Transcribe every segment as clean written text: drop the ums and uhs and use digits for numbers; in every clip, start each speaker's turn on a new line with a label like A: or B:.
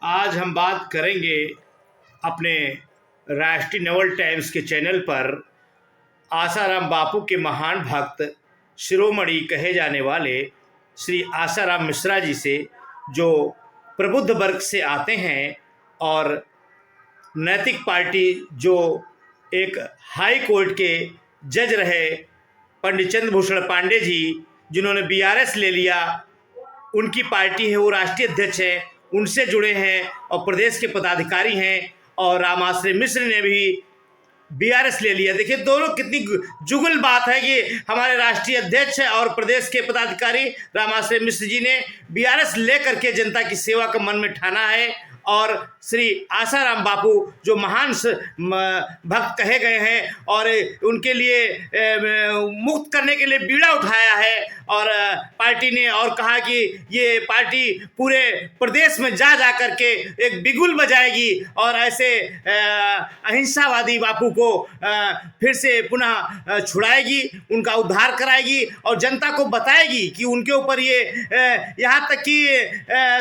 A: आज हम बात करेंगे अपने राष्ट्रीय नवल टाइम्स के चैनल पर आसाराम बापू के महान भक्त शिरोमणि कहे जाने वाले श्री आसाराम मिश्रा जी से, जो प्रबुद्ध वर्ग से आते हैं और नैतिक पार्टी, जो एक हाई कोर्ट के जज रहे पंडित चंद्रभूषण पांडे जी, जिन्होंने बीआरएस ले लिया, उनकी पार्टी है, वो राष्ट्रीय अध्यक्ष हैं, उनसे जुड़े हैं और प्रदेश के पदाधिकारी हैं। और रामाश्रय मिश्र ने भी बीआरएस ले लिया। देखिए दोनों कितनी जुगल बात है कि हमारे राष्ट्रीय अध्यक्ष और प्रदेश के पदाधिकारी रामाश्रय मिश्र जी ने बीआरएस लेकर के जनता की सेवा का मन में ठाना है। और श्री आसाराम बापू जो महान भक्त कहे गए हैं और उनके लिए मुक्त करने के लिए बीड़ा उठाया है, और पार्टी ने और कहा कि ये पार्टी पूरे प्रदेश में जा करके एक बिगुल बजाएगी और ऐसे अहिंसावादी बापू को फिर से पुनः छुड़ाएगी, उनका उद्धार कराएगी और जनता को बताएगी कि उनके ऊपर ये यहाँ तक कि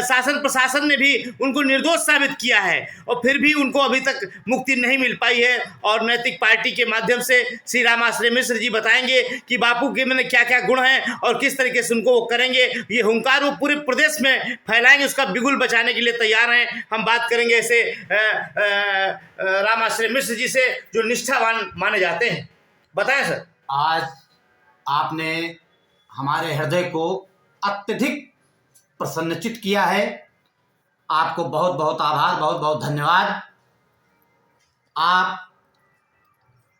A: शासन प्रशासन ने भी उनको निर्दोष साबित किया है और फिर भी उनको अभी तक मुक्ति नहीं मिल पाई है। और नैतिक पार्टी के माध्यम से श्री रामाश्रय मिश्र जी बताएंगे कि बापू के में क्या क्या गुण हैं और किस तरीके से उनको वो करेंगे। ये हुंकार वो पूरे प्रदेश में फैलाएंगे, उसका बिगुल बचाने के लिए तैयार हैं। हम बात करेंगे ऐसे रामाश्रय मिश्र जी से जो निष्ठावान माने जाते हैं। बताएं सर।
B: आज आपने हमारे हृदय को अत्यधिक प्रसन्नचित किया है। आपको बहुत बहुत आभार, बहुत बहुत धन्यवाद। आप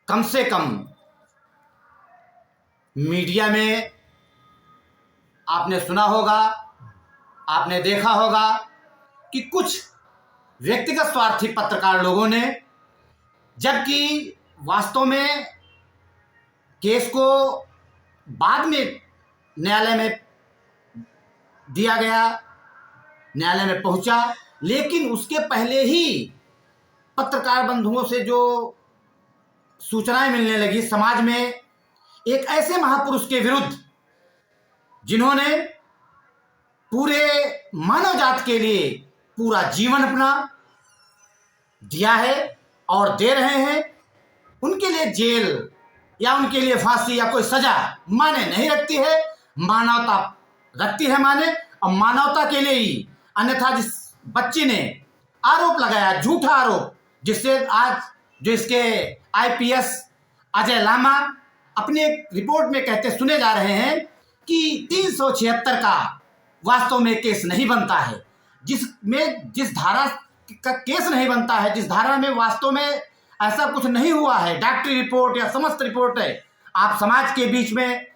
B: कम से कम मीडिया में आपने सुना होगा, आपने देखा होगा कि कुछ व्यक्तिगत स्वार्थी पत्रकार लोगों ने, जबकि वास्तव में केस को बाद में न्यायालय में दिया गया, न्यायालय में पहुंचा, लेकिन उसके पहले ही पत्रकार बंधुओं से जो सूचनाएं मिलने लगी समाज में, एक ऐसे महापुरुष के विरुद्ध जिन्होंने पूरे मानव जात के लिए पूरा जीवन अपना दिया है और दे रहे हैं, उनके लिए जेल या उनके लिए फांसी या कोई सजा माने नहीं रखती है, मानवता रखती है माने। और मानवता के लिए ही, अन्यथा जिस बच्ची ने आरोप लगाया, झूठा आरोप, जिससे आज जो इसके आईपीएस अजय लामा अपनी एक रिपोर्ट में कहते सुने जा रहे हैं कि 376 का वास्तव में केस नहीं बनता है, जिस धारा का केस नहीं बनता है, जिस धारा में वास्तव में ऐसा कुछ नहीं हुआ है, डॉक्टरी रिपोर्ट या समस्त रिपोर्ट है, आप समाज के बीच में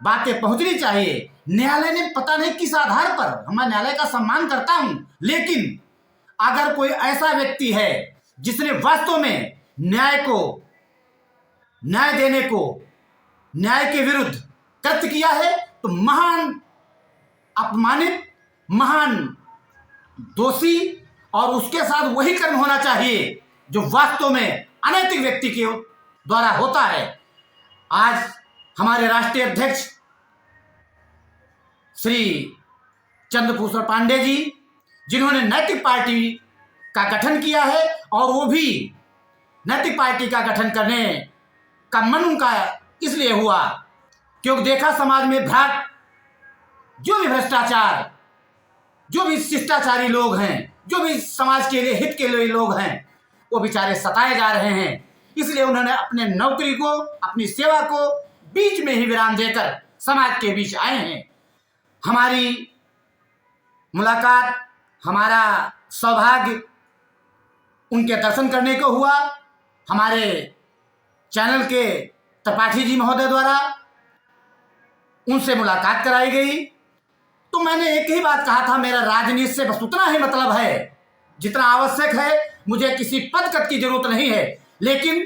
B: बातें पहुंचनी चाहिए। न्यायालय ने पता नहीं किस आधार पर, मैं न्यायालय का सम्मान करता हूं, लेकिन अगर कोई ऐसा व्यक्ति है जिसने वास्तव में न्याय देने को, न्याय के विरुद्ध कृत्य किया है, तो महान अपमानित, महान दोषी, और उसके साथ वही कर्म होना चाहिए जो वास्तव में अनैतिक व्यक्ति के द्वारा होता है। आज हमारे राष्ट्रीय अध्यक्ष श्री चंद्रभूषण पांडे जी, जिन्होंने नैतिक पार्टी का गठन किया है, और वो भी नैतिक पार्टी का गठन करने का मन उनका इसलिए हुआ क्योंकि देखा समाज में भ्रष्ट, जो भी भ्रष्टाचार, जो भी शिष्टाचारी लोग हैं, जो भी समाज के लिए हित के लिए लोग हैं, वो बेचारे सताए जा रहे हैं। इसलिए उन्होंने अपने नौकरी को, अपनी सेवा को बीच में ही विराम देकर समाज के बीच आए हैं। हमारी मुलाकात, हमारा सौभाग्य उनके दर्शन करने को हुआ। हमारे चैनल के त्रिपाठी जी महोदय द्वारा उनसे मुलाकात कराई गई। तो मैंने एक ही बात कहा था, मेरा राजनीति से बस उतना ही मतलब है जितना आवश्यक है। मुझे किसी पद कट की जरूरत नहीं है, लेकिन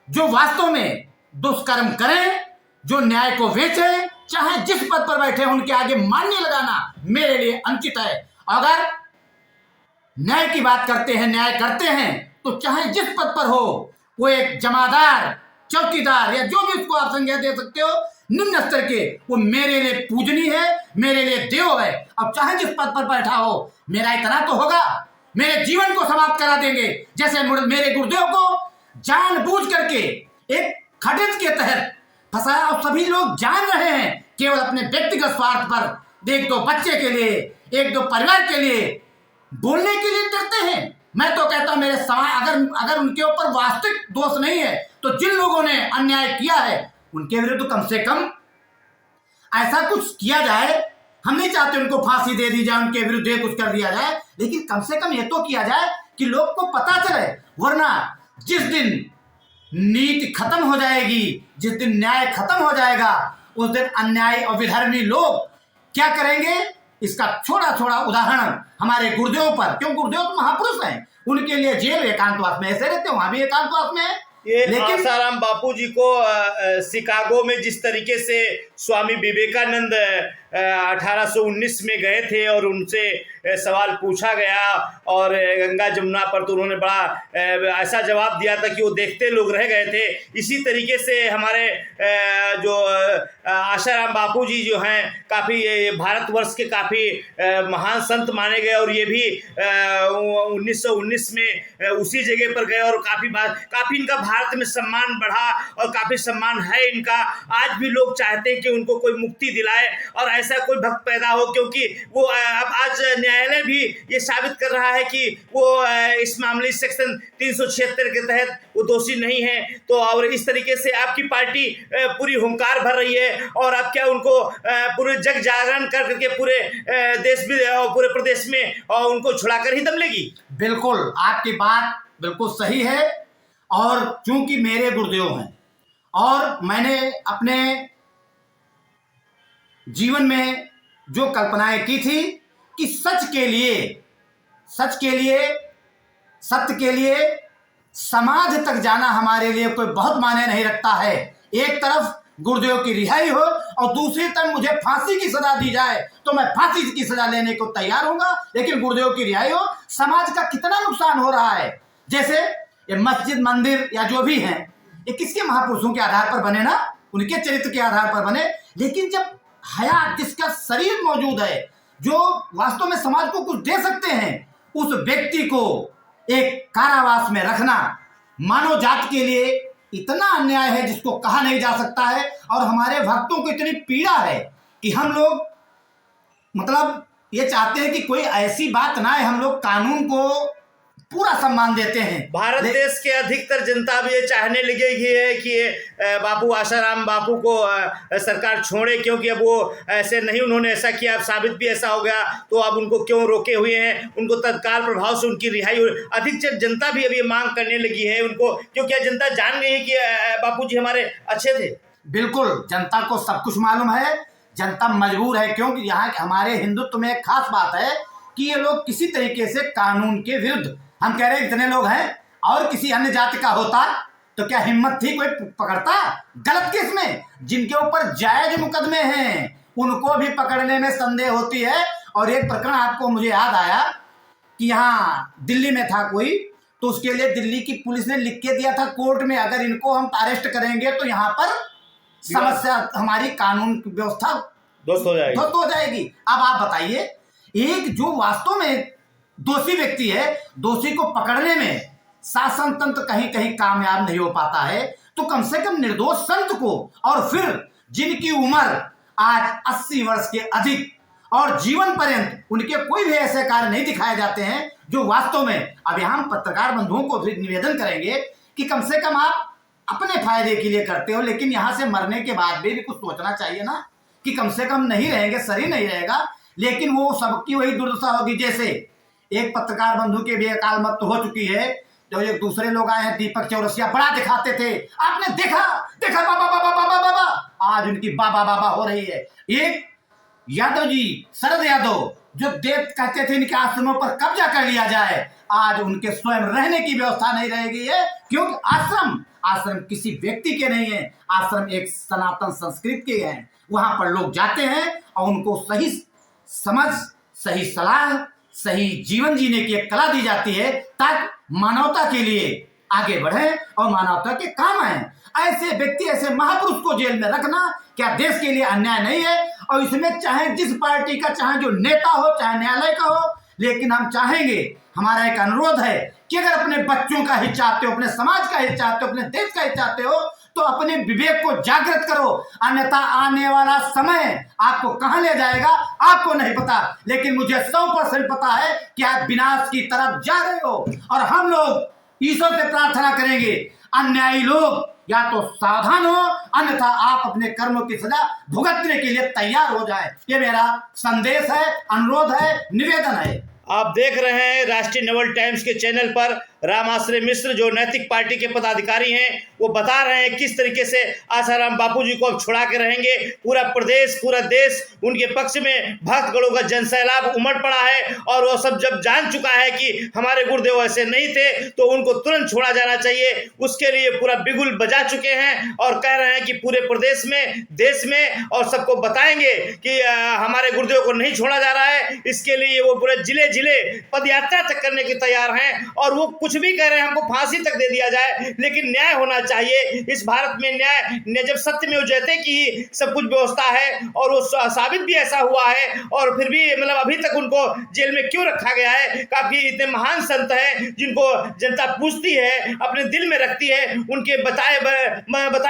B: जो वास्तव में दुष्कर्म करें, जो न्याय को बेचें, चाहे जिस पद पर बैठे उनके आगे मान्य लगाना मेरे लिए अनुचित है। अगर न्याय की बात करते हैं, न्याय करते हैं, तो चाहे जिस पद पर हो, वो एक जमादार, चौकीदार या जो भी उसको आप संज्ञा दे सकते हो, निम्न स्तर के, वो मेरे लिए पूजनीय है, मेरे लिए देव है। अब चाहे जिस पद पर बैठा हो, मेरा इतना तो होगा, मेरे जीवन को समाप्त करा देंगे। जैसे मेरे गुर्देव को जानबूझ करके एक खटंज के तहत फंसाया और सभी लोग जान रहे हैं केवल अपने व्यक्तिगत स्वार्थ पर, एक दो बच्चे के लिए, एक दो परिवार के लिए बोलने के लिए डरते हैं। मैं तो कहता हूं मेरे समाज अगर उनके ऊपर वास्तविक दोष नहीं है तो जिन लोगों ने अन्याय किया है उनके विरुद्ध कम से कम ऐसा कुछ किया जाए। हम नहीं चाहते उनको फांसी दे दी जाए, उनके विरुद्ध कुछ कर दिया जाए, लेकिन कम से कम ये तो किया जाए कि लोग को पता चले। वरना जिस दिन नीति खत्म हो जाएगी, जिस दिन न्याय खत्म हो जाएगा, उस दिन अन्याय और विधर्मी लोग क्या करेंगे, इसका छोटा छोटा उदाहरण हमारे गुरुदेव पर, क्यों गुरुदेव तो महापुरुष हैं, उनके लिए जेल एकांतवास में ऐसे रहते, वहां भी एकांतवास में है।
A: ये आसाराम बापू जी को शिकागो में जिस तरीके से स्वामी विवेकानंद 1819 में गए थे और उनसे सवाल पूछा गया और गंगा जमुना पर तो उन्होंने बड़ा ऐसा जवाब दिया था कि वो देखते लोग रह गए थे। इसी तरीके से हमारे जो आसाराम बापू जी जो हैं काफ़ी भारतवर्ष के काफ़ी महान संत माने गए और ये भी 1919 में उसी जगह पर गए और काफ़ी इनका भारत में सम्मान बढ़ा और काफ़ी सम्मान है इनका। आज भी लोग चाहते हैं कि उनको कोई मुक्ति दिलाए और ऐसा कोई भक्त पैदा हो, क्योंकि वो अब आज न्यायालय भी ये साबित कर रहा है कि वो इस मामले सेक्शन 376 के तहत वो दोषी नहीं है। तो और इस तरीके से आपकी पार्टी पूरी हुंकार भर रही है और अब क्या उनको पूरे जग जागरण कर करके पूरे देश में और पूरे प्रदेश में और उनको छुड़ाकर ही दम लेगी।
B: बिल्कुल, आपकी बात बिल्कुल सही है। और चूंकि मेरे गुरुदेव हैं और मैंने अपने जीवन में जो कल्पनाएं की थी कि सच के लिए, सत्य के लिए समाज तक जाना हमारे लिए कोई बहुत मायने नहीं रखता है। एक तरफ गुरुदेव की रिहाई हो और दूसरी तरफ मुझे फांसी की सजा दी जाए तो मैं फांसी की सजा लेने को तैयार होऊंगा, लेकिन गुरुदेव की रिहाई हो। समाज का कितना नुकसान हो रहा है, जैसे ये मस्जिद मंदिर या जो भी हैं ये किसके महापुरुषों के आधार पर बने ना, उनके चरित्र के आधार पर बने। लेकिन जब हयात जिसका शरीर मौजूद है, जो वास्तव में समाज को कुछ दे सकते हैं, उस व्यक्ति को एक कारावास में रखना मानव जाति के लिए इतना अन्याय है जिसको कहा नहीं जा सकता है। और हमारे भक्तों को इतनी पीड़ा है कि हम लोग मतलब ये चाहते हैं कि कोई ऐसी बात ना है। हम लोग कानून को पूरा सम्मान देते हैं।
A: भारत देश के अधिकतर जनता भी ये चाहने लगी है कि बापू आसाराम बापू को सरकार छोड़े, क्योंकि अब वो ऐसे नहीं, उन्होंने ऐसा किया, अब साबित भी ऐसा हो गया, तो अब उनको क्यों रोके हुए हैं, उनको तत्काल प्रभाव से उनकी रिहाई। अधिकतर जनता भी अब ये मांग करने लगी है उनको, क्योंकि जनता जान गई है कि बापू जी हमारे अच्छे थे।
B: बिल्कुल, जनता को सब कुछ मालूम है, जनता मजबूर है, क्योंकि यहाँ हमारे हिंदुत्व में एक खास बात है कि ये लोग किसी तरीके से कानून के विरुद्ध, हम कह रहे हैं इतने लोग हैं और किसी अन्य जाति का होता तो क्या हिम्मत थी कोई पकड़ता? गलत केस में जिनके ऊपर जायज मुकदमे हैं उनको भी पकड़ने में संदेह होती है। और एक प्रकरण आपको मुझे याद आया कि यहाँ दिल्ली में था कोई, तो उसके लिए दिल्ली की पुलिस ने लिख के दिया था कोर्ट में, अगर इनको हम अरेस्ट करेंगे तो यहाँ पर समस्या, हमारी कानून व्यवस्था ध्वस्त हो जाएगी। अब आप बताइए, एक जो वास्तव में दोषी व्यक्ति है, दोषी को पकड़ने में शासन तंत्र कहीं कहीं कामयाब नहीं हो पाता है, तो कम से कम निर्दोष संत को, और फिर जिनकी उम्र आज 80 वर्ष के अधिक और जीवन पर्यंत उनके कोई भी ऐसे कार्य नहीं दिखाए जाते हैं जो वास्तव में, अब यहाँ हम पत्रकार बंधुओं को भी निवेदन करेंगे कि कम से कम आप अपने फायदे के लिए करते हो, लेकिन यहाँ से मरने के बाद भी कुछ सोचना चाहिए ना कि कम से कम नहीं रहेंगे, शरीर नहीं रहेगा, लेकिन वो सबकी वही दुर्दशा होगी। जैसे एक पत्रकार बंधु के भी अकाल मृत्यु हो चुकी है, जो एक दूसरे लोग आए हैं, दीपक चौरसिया, बड़ा दिखाते थे, आपने देखा बाबा बाबा बाबा बाबा, आज उनकी बाबा बाबा हो रही है। एक यादव जी, शरद यादव, जो देव कहते थे इनके आश्रमों पर कब्जा कर लिया जाए, आज उनके स्वयं रहने की व्यवस्था नहीं रहेगी है, क्योंकि आश्रम किसी व्यक्ति के नहीं है, आश्रम एक सनातन संस्कृति के हैं। वहां पर लोग जाते हैं और उनको सही समझ, सही सलाह, सही जीवन जीने की एक कला दी जाती है ताकि मानवता के लिए आगे बढ़े और मानवता के काम आए। ऐसे व्यक्ति, ऐसे महापुरुष को जेल में रखना क्या देश के लिए अन्याय नहीं है? और इसमें चाहे जिस पार्टी का, चाहे जो नेता हो, चाहे न्यायालय का हो, लेकिन हम चाहेंगे हमारा एक अनुरोध है कि अगर अपने बच्चों का हित चाहते हो, अपने समाज का हित चाहते हो, अपने देश का हित चाहते हो, तो अपने विवेक को जागृत करो, अन्यथा आने वाला समय आपको कहां ले जाएगा आपको नहीं पता, लेकिन मुझे 100% पता है कि आप विनाश की तरफ जा रहे हो। और हम लोग ईश्वर से प्रार्थना करेंगे अन्यायी लोग या तो सावधान हो, अन्यथा आप अपने कर्मों की सजा भुगतने के लिए तैयार हो जाए। ये मेरा संदेश है, अनुरोध है, निवेदन है।
A: आप देख रहे हैं राष्ट्रीय नवल टाइम्स के चैनल पर रामाश्रय मिश्र जो नैतिक पार्टी के पदाधिकारी हैं वो बता रहे हैं किस तरीके से आसाराम बापू जी को अब छुड़ा के रहेंगे। पूरा प्रदेश, पूरा देश उनके पक्ष में भक्तगणों का जनसैलाब उमड़ पड़ा है और वो सब जब जान चुका है कि हमारे गुरुदेव ऐसे नहीं थे तो उनको तुरंत छोड़ा जाना चाहिए, उसके लिए पूरा बिगुल बजा चुके हैं और कह रहे हैं कि पूरे प्रदेश में, देश में और सबको बताएंगे कि हमारे गुरुदेव को नहीं छोड़ा जा रहा है। इसके लिए वो पूरे जिले जिले पद यात्रा तक करने के तैयार हैं और वो कुछ भी कह रहे हैं, हमको फांसी तक दे दिया जाए, लेकिन न्याय होना चाहिए इस भारत में। न्याय जब सत्य में जयते की सब कुछ व्यवस्था है और वो साबित भी ऐसा हुआ है और फिर भी मतलब अभी तक उनको जेल में क्यों रखा गया है। काफी इतने महान संत हैं जिनको जनता पूछती है, अपने दिल में रखती है, उनके बताए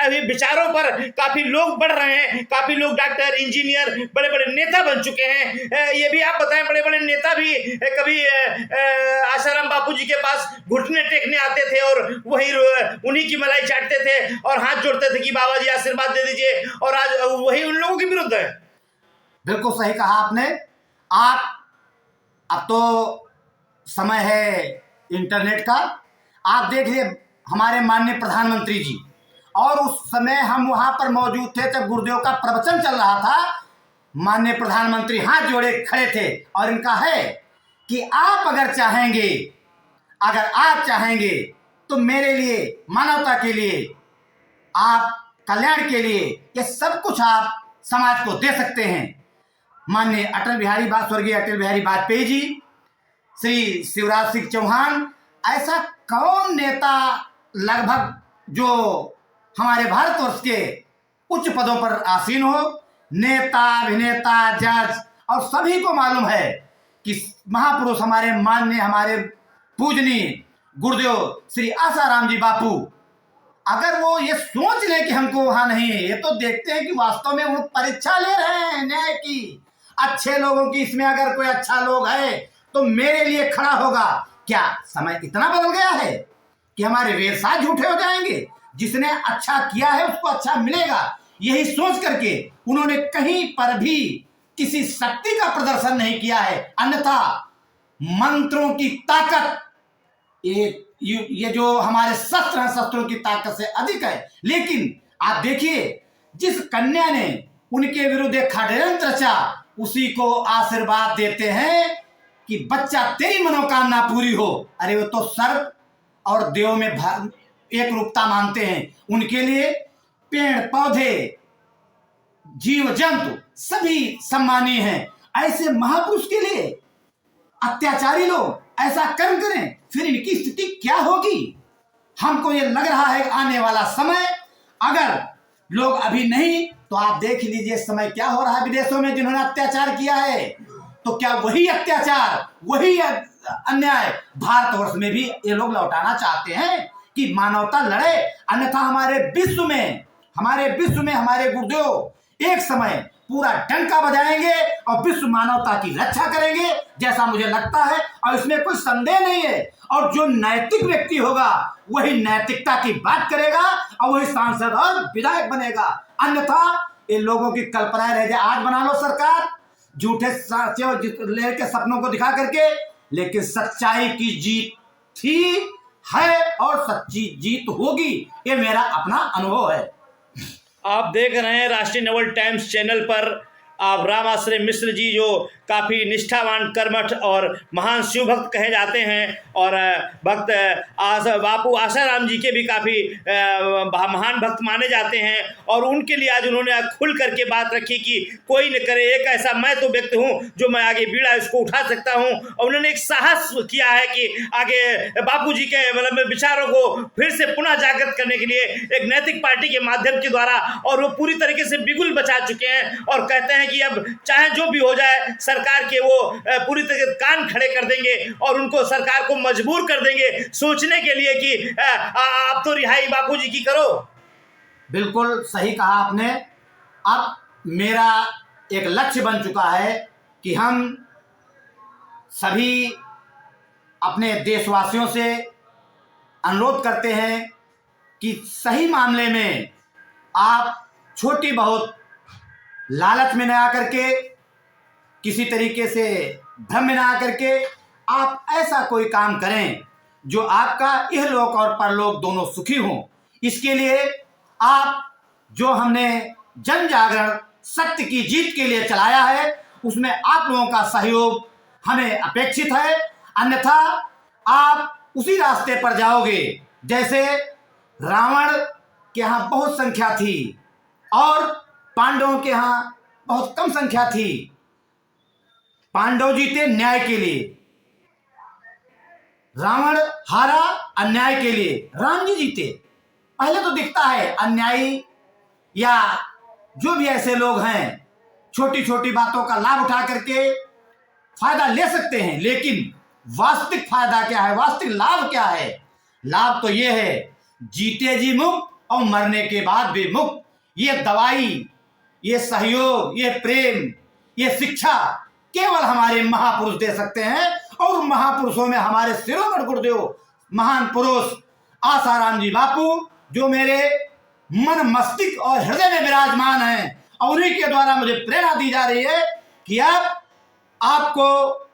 A: हुए विचारों पर काफी लोग बढ़ रहे हैं, काफी लोग डॉक्टर, इंजीनियर, बड़े बड़े नेता बन चुके हैं। ये भी आप बताएं, बड़े बड़े नेता भी कभी आसाराम बापू जी के पास घुटने टेकने आते थे और वही उन्हीं की मलाई चाटते थे और हाथ जोड़ते थे कि बाबा जी आशीर्वाद दे दीजिए, और आज वही उन लोगों के विरुद्ध है।
B: बिल्कुल सही कहा आपने। अब तो समय है इंटरनेट का। आप देख लिए हमारे माननीय प्रधानमंत्री जी, और उस समय हम वहां पर मौजूद थे जब गुरुदेव का प्रवचन चल रहा था। माननीय प्रधानमंत्री हाथ जोड़े खड़े थे और इनका है कि आप अगर आप चाहेंगे तो मेरे लिए, मानवता के लिए, आप कल्याण के लिए ये सब कुछ आप समाज को दे सकते हैं। माननीय स्वर्गीय अटल बिहारी वाजपेयी जी, श्री शिवराज सिंह चौहान, ऐसा कौन नेता लगभग जो हमारे भारतवर्ष के उच्च पदों पर आसीन हो, नेता, अभिनेता, जज, और सभी को मालूम है कि महापुरुष हमारे पूजनीय गुरुदेव श्री आसाराम जी बापू, अगर वो ये सोच ले कि हमको वहां नहीं है, ये तो देखते हैं कि वास्तव में वो परीक्षा ले रहे हैं न्याय की, अच्छे लोगों की। इसमें अगर कोई अच्छा लोग है तो मेरे लिए खड़ा होगा। क्या समय इतना बदल गया है कि हमारे वेरसाज झूठे हो जाएंगे? जिसने अच्छा किया है उसको अच्छा मिलेगा, यही सोच करके उन्होंने कहीं पर भी किसी शक्ति का प्रदर्शन नहीं किया है। अन्यथा मंत्रों की ताकत, ये जो हमारे शस्त्र हैं, शस्त्रों की ताकत से अधिक है। लेकिन आप देखिए, जिस कन्या ने उनके विरुद्ध एक षड्यंत्र रचा, उसी को आशीर्वाद देते हैं कि बच्चा तेरी मनोकामना पूरी हो। अरे वो तो सर्प और देव में एक रूपता मानते हैं। उनके लिए पेड़ पौधे, जीव जंतु सभी सम्मानीय हैं। ऐसे महापुरुष के लिए अत्याचारी लोग ऐसा कर्म करें, फिर इनकी स्थिति क्या होगी? हमको ये लग रहा है आने वाला समय, अगर लोग अभी नहीं, तो आप देख लीजिए समय क्या हो रहा है विदेशों में जिन्होंने अत्याचार किया है। तो क्या वही अत्याचार, वही अन्याय भारतवर्ष में भी ये लोग लौटाना चाहते हैं कि मानवता लड़े? अन्यथा हमारे विश्व में हमारे गुरुदेव एक समय पूरा डंका बजाएंगे और विश्व मानवता की रक्षा करेंगे, जैसा मुझे लगता है, और इसमें कोई संदेह नहीं है। और जो नैतिक व्यक्ति होगा वही नैतिकता की बात करेगा और वही सांसद और विधायक बनेगा। अन्यथा इन लोगों की कल्पनाएं रह जाए। आज बना लो सरकार झूठे लेके सपनों को दिखा करके, लेकिन सच्चाई की जीत थी, है और सच्ची जीत होगी। ये मेरा अपना अनुभव है।
A: आप देख रहे हैं राष्ट्रीय नवल टाइम्स चैनल पर आप रामाश्रय मिश्र जी जो काफ़ी निष्ठावान, कर्मठ और महान शिव भक्त कहे जाते हैं, और भक्त बापू आसाराम जी के भी काफ़ी महान भक्त माने जाते हैं। और उनके लिए आज उन्होंने खुल करके बात रखी कि कोई न करे, एक ऐसा मैं तो व्यक्ति हूँ जो मैं आगे बीड़ा इसको उठा सकता हूँ। और उन्होंने एक साहस किया है कि आगे बापू जी के मतलब विचारों को फिर से पुनः जागृत करने के लिए एक नैतिक पार्टी के माध्यम के द्वारा, और वो पूरी तरीके से बिगुल बचा चुके हैं और कहते हैं हैं कि अब चाहे जो भी हो जाए सरकार के वो पूरी तरह कान खड़े कर देंगे और उनको सरकार को मजबूर कर देंगे सोचने के लिए कि आप तो रिहाई बापूजी की करो।
B: बिल्कुल सही कहा आपने। अब मेरा एक लक्ष्य बन चुका है कि हम सभी अपने देशवासियों से अनुरोध करते हैं कि सही मामले में आप छोटी बहुत लालच में न आकर के, किसी तरीके से भ्रम में न आकर के आप ऐसा कोई काम करें जो आपका इहलोक और परलोक दोनों सुखी हों। इसके लिए आप जो हमने जन जागरण सत्य की जीत के लिए चलाया है उसमें आप लोगों का सहयोग हमें अपेक्षित है, अन्यथा आप उसी रास्ते पर जाओगे जैसे रावण के यहाँ बहुत संख्या थी और पांडवों के यहाँ बहुत कम संख्या थी। पांडव जीते न्याय के लिए, रावण हारा अन्याय के लिए, राम जी जीते। पहले तो दिखता है अन्यायी या जो भी ऐसे लोग हैं छोटी छोटी बातों का लाभ उठा करके फायदा ले सकते हैं, लेकिन वास्तविक फायदा क्या है, वास्तविक लाभ क्या है? लाभ तो ये है जीते जी मुक्त और मरने के बाद भी मुक्त। ये दवाई, ये सहयोग, ये प्रेम, ये शिक्षा केवल हमारे महापुरुष दे सकते हैं। और महापुरुषों में हमारे शिरोमणि गुरुदेव महान पुरुष आसाराम जी बापू जो मेरे मन मस्तिष्क और हृदय में विराजमान हैं और उन्हीं के द्वारा मुझे प्रेरणा दी जा रही है कि अब आपको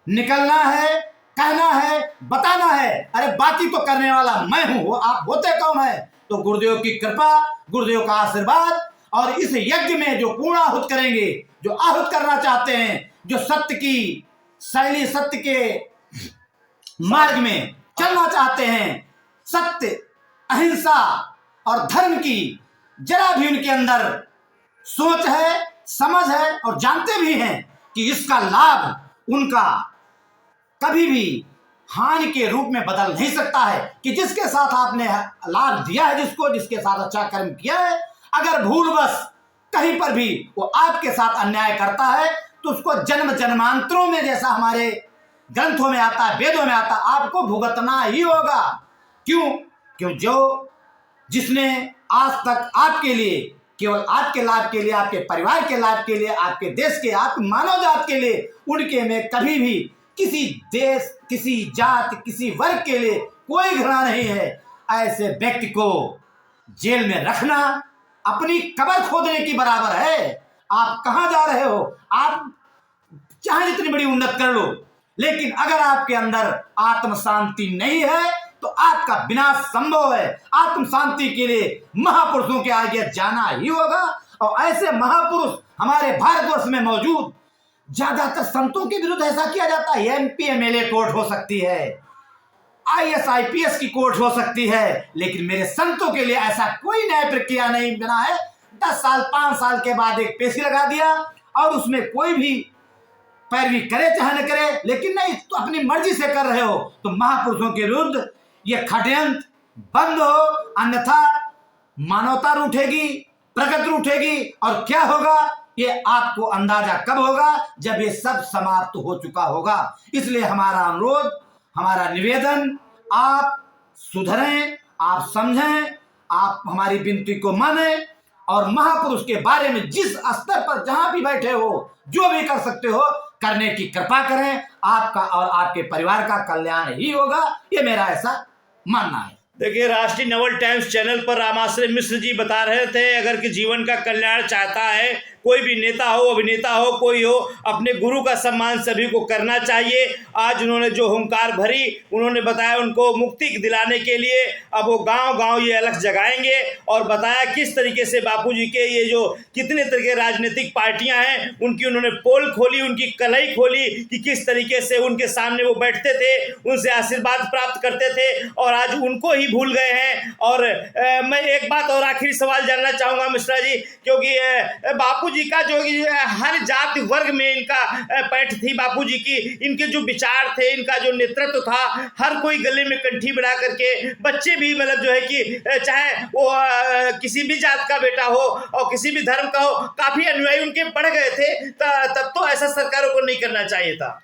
B: निकलना है, कहना है, बताना है। अरे बाकी तो करने वाला मैं हूं, वो आप होते कौन है? तो गुरुदेव की कृपा, गुरुदेव का आशीर्वाद और इस यज्ञ में जो पूर्ण आहुत करेंगे, जो आहुत करना चाहते हैं, जो सत्य की शैली, सत्य के मार्ग में चलना चाहते हैं, सत्य, अहिंसा और धर्म की जरा भी उनके अंदर सोच है, समझ है और जानते भी हैं कि इसका लाभ उनका कभी भी हानि के रूप में बदल नहीं सकता है। कि जिसके साथ आपने लाभ दिया है, जिसके साथ अच्छा कर्म किया है, अगर भूलवश कहीं पर भी वो आपके साथ अन्याय करता है तो उसको जन्म जन्मांतरों में, जैसा हमारे ग्रंथों में आता है, वेदों में आता है, आपको भुगतना ही होगा। क्यों? जिसने आज तक आपके लिए, केवल आपके लाभ के लिए, आपके परिवार के लाभ के लिए, आपके देश के, आपकी मानव जात के लिए, उनके में कभी भी किसी देश, किसी जात, किसी वर्ग के लिए कोई घृणा नहीं है। ऐसे व्यक्ति को जेल में रखना अपनी कब्र खोदने की बराबर है। आप कहां जा रहे हो? आप चाहे जितनी बड़ी उन्नत कर लो, लेकिन अगर आपके अंदर आत्म शांति नहीं है तो आपका विनाश संभव है। आत्म शांति के लिए महापुरुषों के आगे जाना ही होगा। और ऐसे महापुरुष हमारे भारतवर्ष में मौजूद। ज्यादातर संतों के विरुद्ध ऐसा किया जाता है, एमपी एमएलए कोर्ट हो सकती है, आईएएस आईपीएस की कोर्ट हो सकती है, लेकिन मेरे संतों के लिए ऐसा कोई न्याय प्रक्रिया नहीं बना है। 10 साल 5 साल के बाद एक पेशी लगा दिया और उसमें कोई भी पैरवी करे चाहे न करे, लेकिन नहीं तो अपनी मर्जी से कर रहे हो तो महापुरुषों के विरुद्ध ये षड्यंत्र बंद हो, अन्यथा मानवता रूठेगी, प्रगति रूठेगी। और क्या होगा ये आपको अंदाजा कब होगा? जब ये सब समाप्त हो चुका होगा। इसलिए हमारा अनुरोध, हमारा निवेदन, आप सुधरें, आप समझें, आप हमारी विनती को मानें और महापुरुष के बारे में जिस स्तर पर जहां भी बैठे हो, जो भी कर सकते हो, करने की कृपा करें। आपका और आपके परिवार का कल्याण ही होगा, ये मेरा ऐसा मानना है।
A: देखिए, राष्ट्रीय नवल टाइम्स चैनल पर रामाश्रय मिश्र जी बता रहे थे, अगर कि जीवन का कल्याण चाहता है, कोई भी नेता हो, अभिनेता हो, कोई हो, अपने गुरु का सम्मान सभी को करना चाहिए। आज उन्होंने जो हुंकार भरी, उन्होंने बताया उनको मुक्ति दिलाने के लिए अब वो गांव-गांव ये अलख जगाएंगे और बताया किस तरीके से बापूजी के ये जो कितने तरह के राजनीतिक पार्टियां हैं उनकी उन्होंने पोल खोली, उनकी कलई खोली कि किस तरीके से उनके सामने वो बैठते थे, उनसे आशीर्वाद प्राप्त करते थे और आज उनको ही भूल गए हैं। और मैं एक बात और आखिरी सवाल जानना चाहूँगा मिश्रा जी, क्योंकि बापू बापूजी का जो हर जाति वर्ग में इनका पैठ थी बापूजी की, इनके जो विचार थे, इनका जो नेतृत्व था, हर कोई गले में कंठी बढ़ा करके, बच्चे भी मतलब जो है कि चाहे वो किसी भी जात का बेटा हो और किसी भी धर्म का हो, काफी अनुयायी उनके बढ़ गए थे। तब तो ऐसा सरकारों को नहीं करना चाहिए था।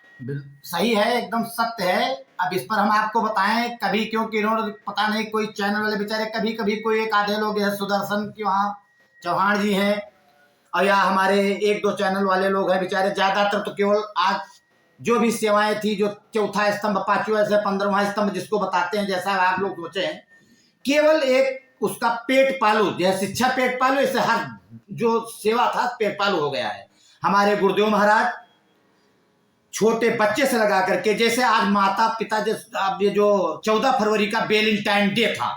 B: सही है, एकदम सत्य है। अब इस पर हम आपको बताएं कभी, क्योंकि इन्होंने पता नहीं कोई चैनल वाले बेचारे कभी कभी कोई एक आधे लोग है सुदर्शन की वहाँ चौहान जी हैं, और या हमारे एक दो चैनल वाले लोग हैं बेचारे, ज्यादातर तो केवल आज जो भी सेवाएं थी, जो चौथा स्तंभ, पांचवा से 15वां स्तंभ जिसको बताते हैं, जैसा आप लोग सोचे हैं, केवल एक उसका पेट पालू, जैसे शिक्षा पेट पालू, इससे हर जो सेवा था पेट पालू हो गया है। हमारे गुरुदेव महाराज छोटे बच्चे से लगा करके, जैसे आज माता पिता, अब ये जो 14 फरवरी का वेलेंटाइन डे था,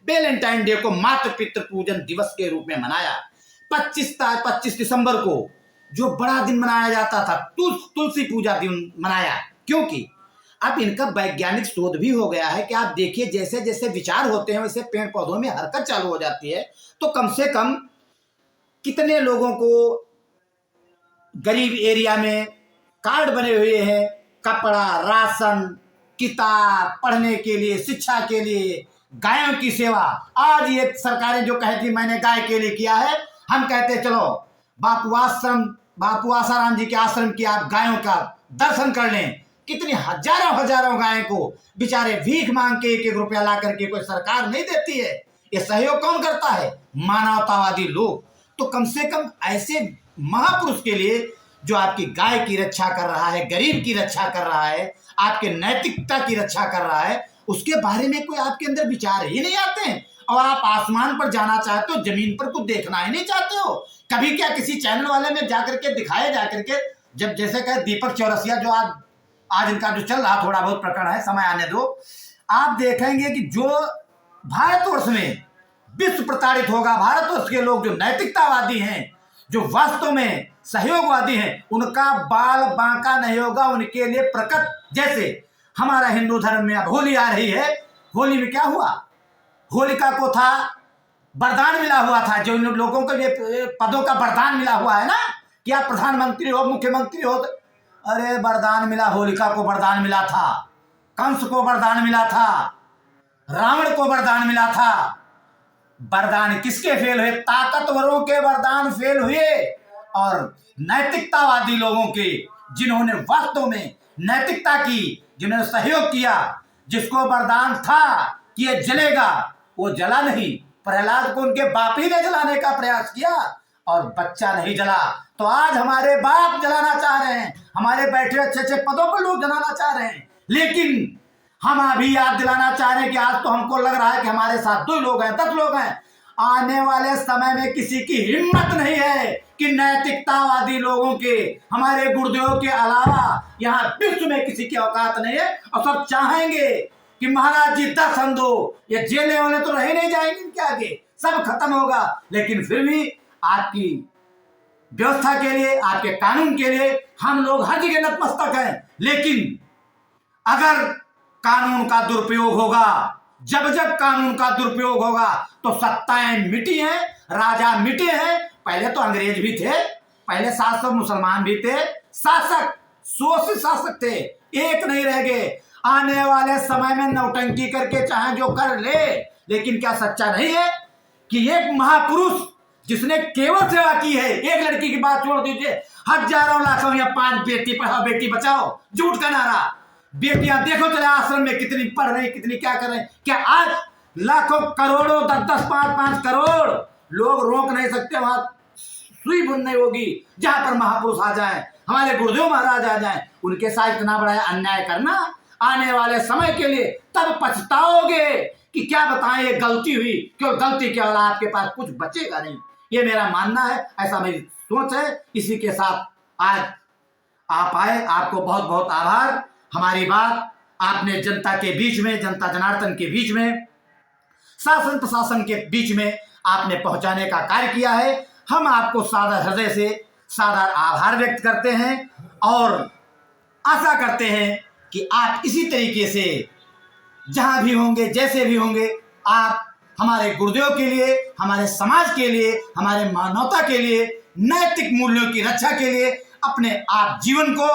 B: वेलेंटाइन डे को मातृ पितृ पूजन दिवस के रूप में मनाया। 25 दिसंबर को जो बड़ा दिन मनाया जाता था, तुलसी पूजा दिन मनाया, क्योंकि अब इनका वैज्ञानिक शोध भी हो गया है कि आप देखिए जैसे जैसे विचार होते हैं वैसे पेड़ पौधों में हरकत चालू हो जाती है। तो कम से कम कितने लोगों को गरीब एरिया में कार्ड बने हुए हैं, कपड़ा, राशन, किताब, पढ़ने के लिए, शिक्षा के लिए, गायों की सेवा। आज ये सरकारें जो कहती मैंने गाय के लिए किया है, हम कहते चलो बापू आसाराम जी के आश्रम की आप गायों का दर्शन कर लें। कितनी हजारों गायों को बेचारे भीख मांग के 1-1 रुपया ला करके कोई सरकार नहीं देती है। ये सहयोग कौन करता है? मानवतावादी लोग। तो कम से कम ऐसे महापुरुष के लिए जो आपकी गाय की रक्षा कर रहा है, गरीब की रक्षा कर रहा है, आपके नैतिकता की रक्षा कर रहा है, उसके बारे में कोई आपके अंदर विचार ही नहीं आते हैं। और आप आसमान पर जाना चाहते हो, जमीन पर कुछ देखना ही नहीं चाहते हो। कभी क्या किसी चैनल वाले में जाकर के दिखाए, जाकर के जब जैसे कहे दीपक चौरसिया, जो आज इनका जो चल रहा थोड़ा बहुत प्रकरण है, समय आने दो, आप देखेंगे कि जो भारतवर्ष में विश्व प्रताड़ित होगा, भारतवर्ष के लोग जो नैतिकतावादी हैं, जो वास्तव में सहयोगवादी हैं, उनका बाल बांका नहीं होगा, उनके लिए प्रकट। जैसे हमारा हिंदू धर्म में अब होली आ रही है, होली में क्या हुआ? होलिका को था वरदान मिला हुआ था, जो इन लोगों को ये पदों का वरदान मिला हुआ है ना, कि आप प्रधानमंत्री हो, मुख्यमंत्री हो। अरे वरदान मिला, होलिका को वरदान मिला था, कंस को वरदान मिला था, रावण को वरदान मिला था। वरदान किसके फेल हुए? ताकतवरों के वरदान फेल हुए, और नैतिकतावादी लोगों के, जिन्होंने वास्तव में नैतिकता की, जिन्होंने सहयोग किया, जिसको वरदान था कि ये जलेगा, वो जला नहीं। प्रहलाद को उनके बाप ही ने जलाने का प्रयास किया और बच्चा नहीं जला। तो आज हमारे बाप जलाना चाह रहे हैं, हमारे बैठे अच्छे अच्छे पदों पर लोग जलाना चाह रहे हैं, लेकिन हम अभी याद दिलाना चाह रहे हैं कि आज तो हमको लग रहा है कि हमारे साथ 2 लोग हैं, 10 लोग हैं। आने वाले समय में किसी की हिम्मत नहीं है कि नैतिकतावादी लोगों के, हमारे गुरुदेव के अलावा यहाँ विश्व में किसी की औकात नहीं है। और सब चाहेंगे कि महाराज जी दर्शन दो, ये जेले वाले तो रह नहीं जाएंगे इनके आगे, सब खत्म होगा। लेकिन फिर भी आपकी व्यवस्था के लिए, आपके कानून के लिए हम लोग हर जगह नतमस्तक हैं। लेकिन अगर कानून का दुरुपयोग होगा, जब कानून का दुरुपयोग होगा, तो सत्ताएं मिटी हैं, राजा मिटे हैं। पहले तो अंग्रेज भी थे, पहले शासक मुसलमान भी थे, शासक 100 से शासक थे, एक नहीं रह गए। आने वाले समय में नौटंकी करके चाहे जो कर ले, लेकिन क्या सच्चा नहीं है कि एक महापुरुष जिसने केवल सेवा की है, एक लड़की की बात छोड़ दीजिए, हजारों लाखों या 5 बेटी पढ़ाओ बेटी बचाओ, झूठ का नारा। बेटियां देखो चले आश्रम में कितनी पढ़ रही, कितनी क्या कर रहे हैं। क्या आज लाखों करोड़ों 10-10, 5-5 करोड़ लोग रोक नहीं सकते? वहां सुई बुन नहीं होगी जहां पर महापुरुष आ जाए, हमारे गुरुदेव महाराज आ जाए। उनके साथ इतना बड़ा अन्याय करना आने वाले समय के लिए तब पछताओगे कि क्या बताएं ये गलती हुई, क्यों गलती के वाला आपके पास कुछ बचेगा नहीं। ये मेरा मानना है, ऐसा मेरी सोच है। इसी के साथ आज आप आए, आपको बहुत बहुत आभार। हमारी बात आपने जनता के बीच में, जनता जनार्दन के बीच में, शासन प्रशासन के बीच में आपने पहुंचाने का कार्य किया है। हम आपको सादर हृदय से सादर आभार व्यक्त करते हैं और आशा करते हैं कि आप इसी तरीके से जहां भी होंगे, जैसे भी होंगे, आप हमारे गुरुदेव के लिए, हमारे समाज के लिए, हमारे मानवता के लिए नैतिक मूल्यों की रक्षा के लिए अपने आप जीवन को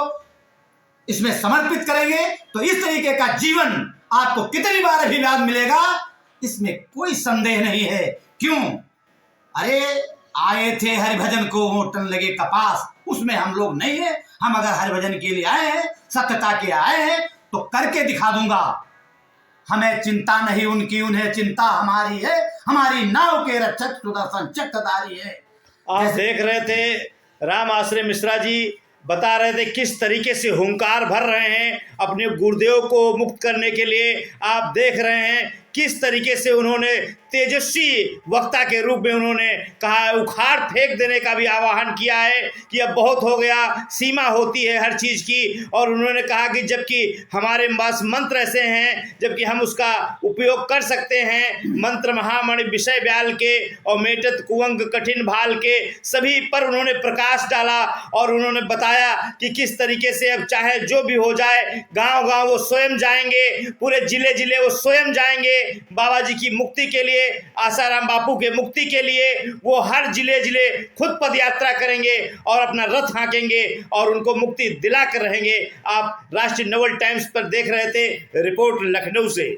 B: इसमें समर्पित करेंगे तो इस तरीके का जीवन आपको कितनी बार अभिलाष मिलेगा, इसमें कोई संदेह नहीं है। क्यों? अरे आए थे हरिभजन को मोटन लगे कपास, उसमें हम लोग नहीं है। हम अगर हरिभजन के लिए आए हैं, सत्यता के आए हैं, तो करके दिखा दूंगा। हमें चिंता नहीं उनकी, उन्हें चिंता हमारी है। हमारी नाव के रक्षक सुदर्शन चक्रधारी है।
A: आप देख रहे थे राम आश्रय मिश्रा जी बता रहे थे किस तरीके से हुंकार भर रहे हैं अपने गुरुदेव को मुक्त करने के लिए। आप देख रहे हैं किस तरीके से उन्होंने तेजस्वी वक्ता के रूप में उन्होंने कहा, उखाड़ फेंक देने का भी आह्वान किया है कि अब बहुत हो गया, सीमा होती है हर चीज़ की। और उन्होंने कहा कि जबकि हमारे पास मंत्र ऐसे हैं जबकि हम उसका उपयोग कर सकते हैं, मंत्र महामणि विषय ब्याल के और मेटत कुंवंग कठिन भाल के, सभी पर उन्होंने प्रकाश डाला और उन्होंने बताया कि किस तरीके से अब चाहे जो भी हो जाए, गांव गांव वो स्वयं जाएंगे, पूरे जिले जिले वो स्वयं जाएंगे बाबा जी की मुक्ति के लिए, आसाराम बापू के मुक्ति के लिए। वो हर जिले जिले खुद पद यात्रा करेंगे और अपना रथ हाँकेंगे और उनको मुक्ति दिला कर रहेंगे। आप राष्ट्रीय नवल टाइम्स पर देख रहे थे, रिपोर्ट लखनऊ से।